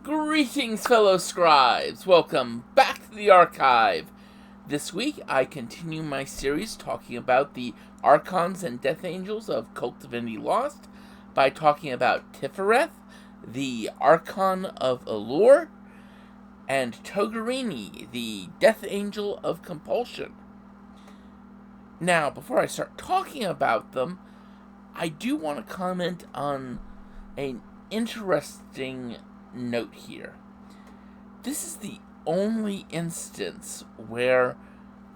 Greetings, fellow scribes! Welcome back to the archive. This week, I continue my series talking about the Archons and Death Angels of Kult Divinity Lost by talking about Tiphareth, the Archon of Allure, and Togarini, the Death Angel of Compulsion. Now, before I start talking about them, I do want to comment on an interesting note here. This is the only instance where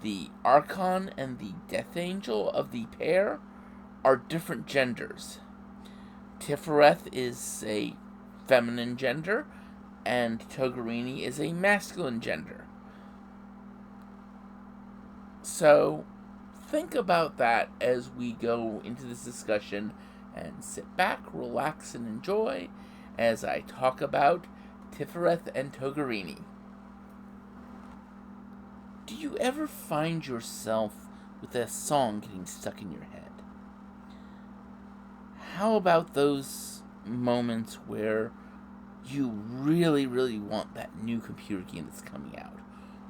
the Archon and the Death Angel of the pair are different genders. Tiphareth is a feminine gender, and Togarini is a masculine gender. So, think about that as we go into this discussion, and sit back, relax, and enjoy as I talk about Tiphareth and Togarini. Do you ever find yourself with a song getting stuck in your head? How about those moments where you really, really want that new computer game that's coming out?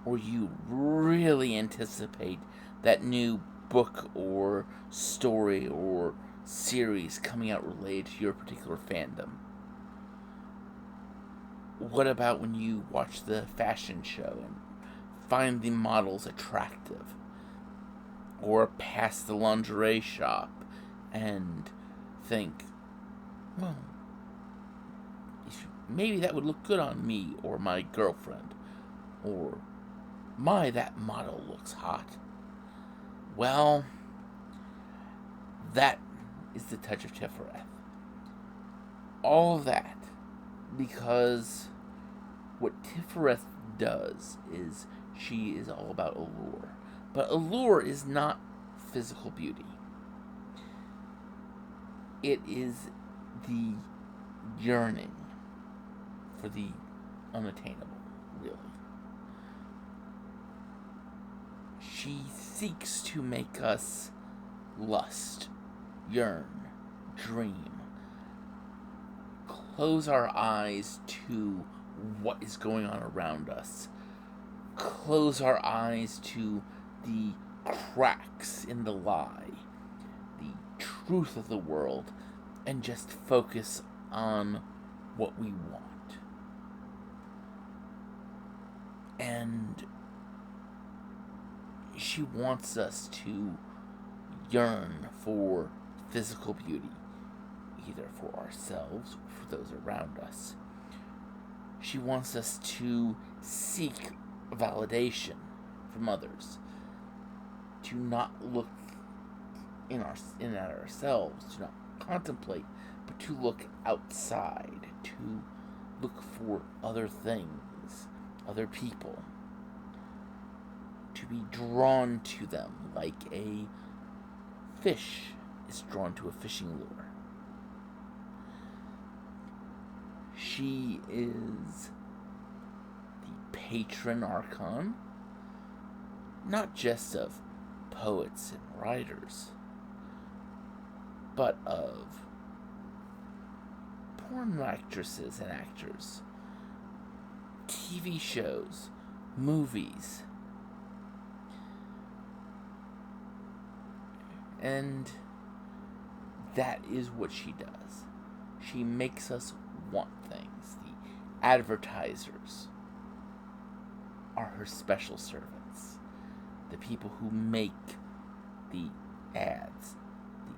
Or you really anticipate that new book or story or series coming out related to your particular fandom? What about when you watch the fashion show and find the models attractive? Or pass the lingerie shop and think, well, maybe that would look good on me or my girlfriend. Or, my, that model looks hot. Well, that is the touch of Tiphareth. All that because what Tiphareth does is she is all about allure. But allure is not physical beauty. It is the yearning for the unattainable, really. She seeks to make us lust, yearn, dream, close our eyes to what is going on around us, close our eyes to the cracks in the lie, the truth of the world, and just focus on what we want. And she wants us to yearn for physical beauty, either for ourselves or for those around us. She wants us to seek validation from others, to not look at ourselves, to not contemplate, but to look outside, to look for other things, other people, to be drawn to them like a fish is drawn to a fishing lure. She is the patron Archon, not just of poets and writers, but of porn actresses and actors, TV shows, movies, and that is what she does. She makes us want things. The advertisers are her special servants. The people who make the ads, the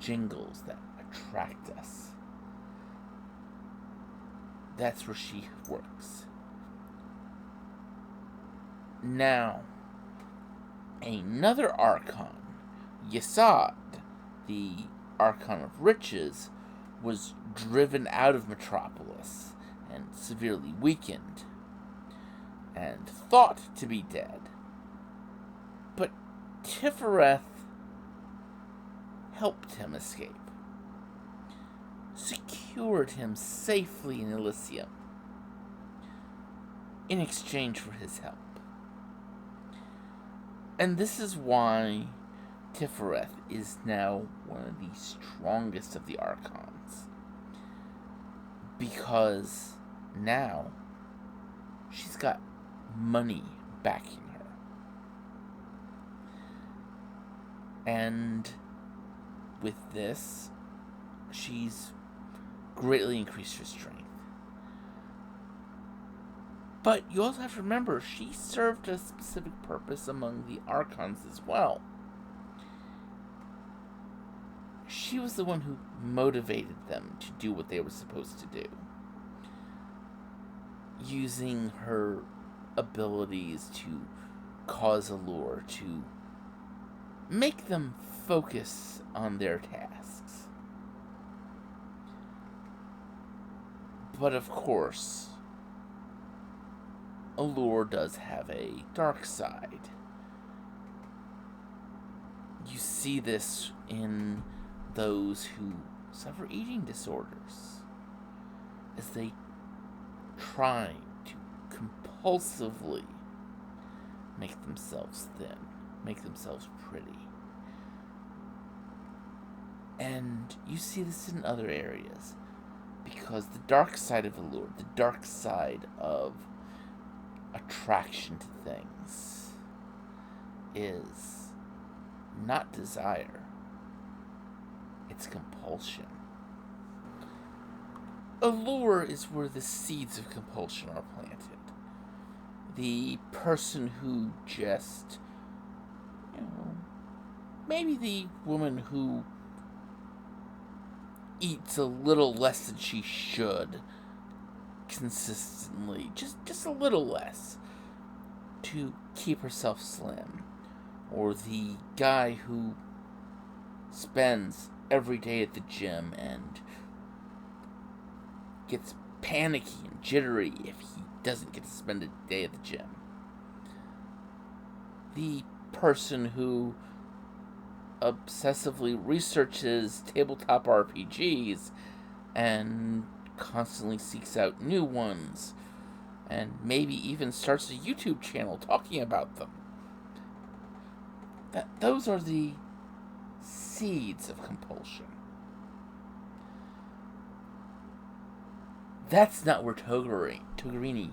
jingles that attract us. That's where she works. Now, another Archon, Yesod, the Archon of Riches, was driven out of Metropolis and severely weakened, and thought to be dead. But Tiphareth helped him escape, secured him safely in Elysium, in exchange for his help. And this is why Tiphareth is now one of the strongest of the Archons. Because now she's got money backing her. And with this, she's greatly increased her strength. But you also have to remember, she served a specific purpose among the Archons as well. She was the one who motivated them to do what they were supposed to do, using her abilities to cause Allure to make them focus on their tasks. But of course, Allure does have a dark side. You see this in those who suffer eating disorders, as they try to compulsively make themselves thin, make themselves pretty. And you see this in other areas, because the dark side of Allure, the dark side of attraction to things, is not desire, it's compulsion. Allure is where the seeds of compulsion are planted. The person who just, maybe the woman who eats a little less than she should consistently, just a little less, to keep herself slim. Or the guy who spends every day at the gym and gets panicky and jittery if he doesn't get to spend a day at the gym. The person who obsessively researches tabletop RPGs and constantly seeks out new ones, and maybe even starts a YouTube channel talking about them. Those are the seeds of compulsion. That's not where Togarini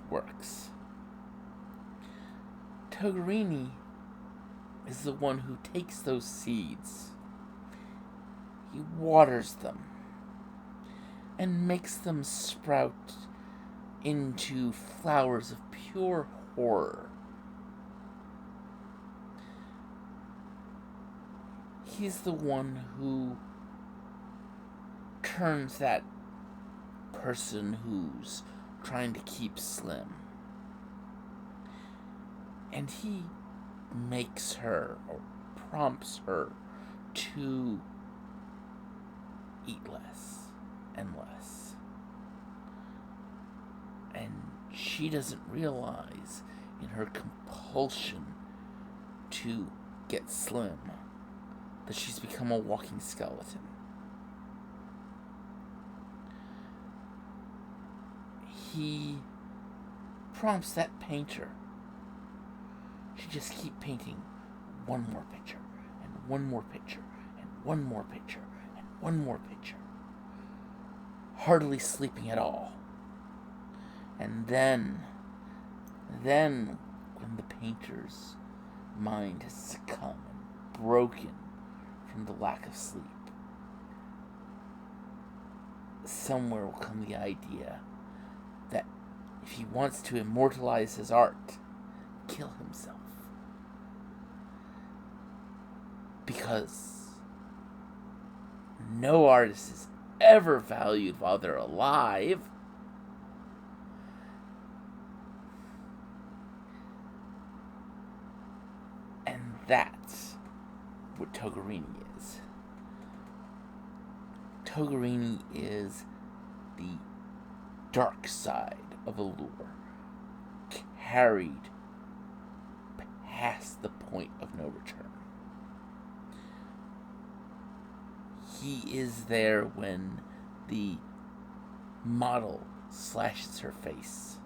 works. Togarini is the one who takes those seeds, he waters them, and makes them sprout into flowers of pure horror. He's the one who turns that person who's trying to keep slim, and he makes her, or prompts her, to eat less and less. And she doesn't realize, in her compulsion to get slim, that she's become a walking skeleton. He prompts that painter to just keep painting one more picture, and one more picture, and one more picture, and one more picture, hardly sleeping at all. And then when the painter's mind has succumbed and broken from the lack of sleep, somewhere will come the idea that if he wants to immortalize his art, kill himself. Because no artist is ever valued while they're alive. And that's what Togarini is. Togarini is the dark side of Allure, carried past the point of no return. He is there when the model slashes her face.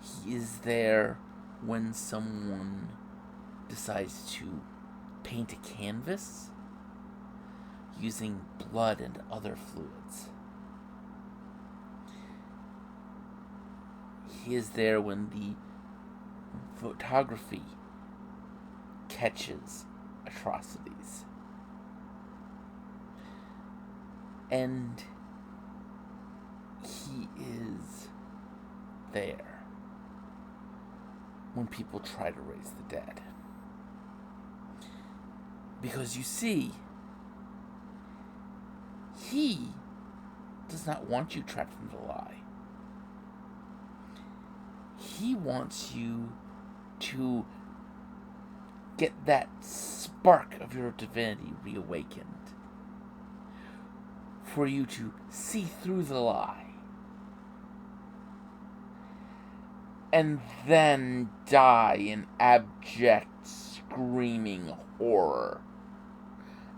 He is there when someone decides to paint a canvas using blood and other fluids. He is there when the photography catches atrocities. And he is there when people try to raise the dead. Because you see, he does not want you trapped in the lie. He wants you to get that spark of your divinity reawakened. For you to see through the lie. And then die in abject, screaming horror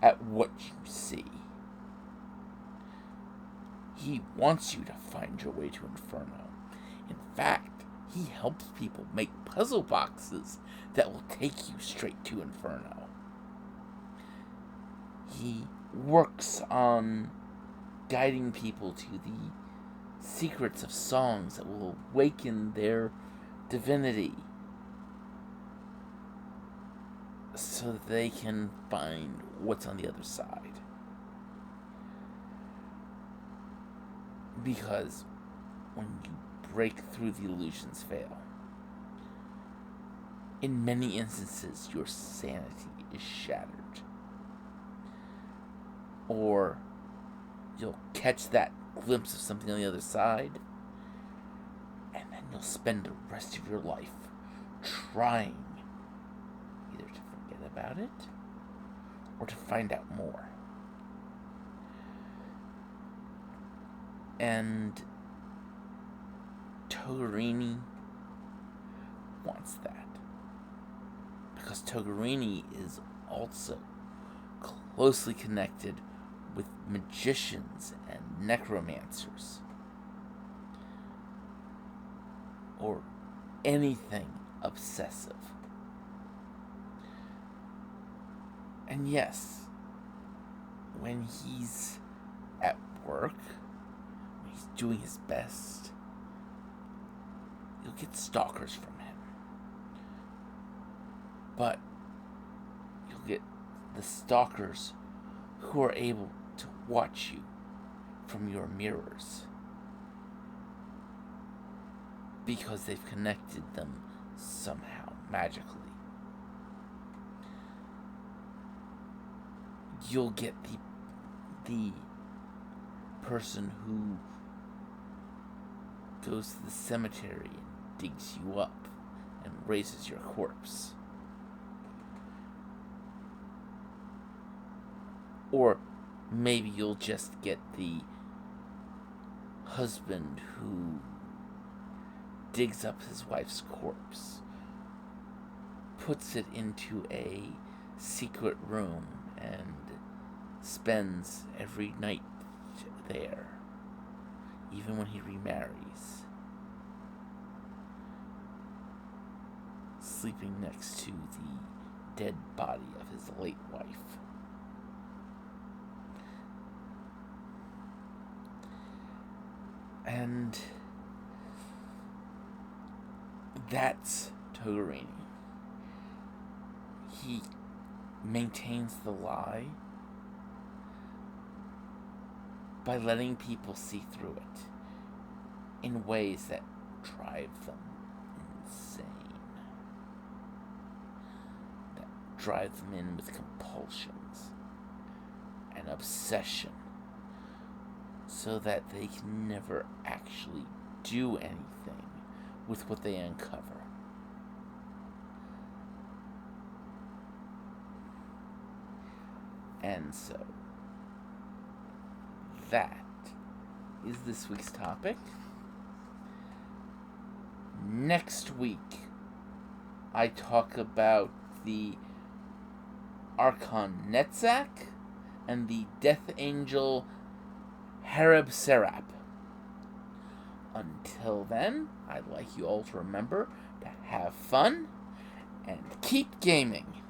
at what you see. He wants you to find your way to Inferno. In fact, he helps people make puzzle boxes that will take you straight to Inferno. He works on guiding people to the secrets of songs that will awaken their divinity so that they can find what's on the other side. Because when you break through, the illusions fail. In many instances, your sanity is shattered. Or you'll catch that glimpse of something on the other side, and then you'll spend the rest of your life trying either to forget about it or to find out more. And Togarini wants that, because Togarini is also closely connected with magicians and necromancers, or anything obsessive. And yes, when he's at work, when he's doing his best, you'll get stalkers from him. But you'll get the stalkers who are able to watch you from your mirrors, because they've connected them somehow magically. You'll get the person who goes to the cemetery and digs you up and raises your corpse. Or maybe you'll just get the husband who digs up his wife's corpse, puts it into a secret room, and spends every night there, even when he remarries, sleeping next to the dead body of his late wife. And that's Togarini. He maintains the lie by letting people see through it in ways that drive them insane. That drive them in with compulsions and obsession, so that they can never actually do anything with what they uncover. And so, that is this week's topic. Next week, I talk about the Archon Netzach and the Death Angel Harab. Until then, I'd like you all to remember to have fun and keep gaming.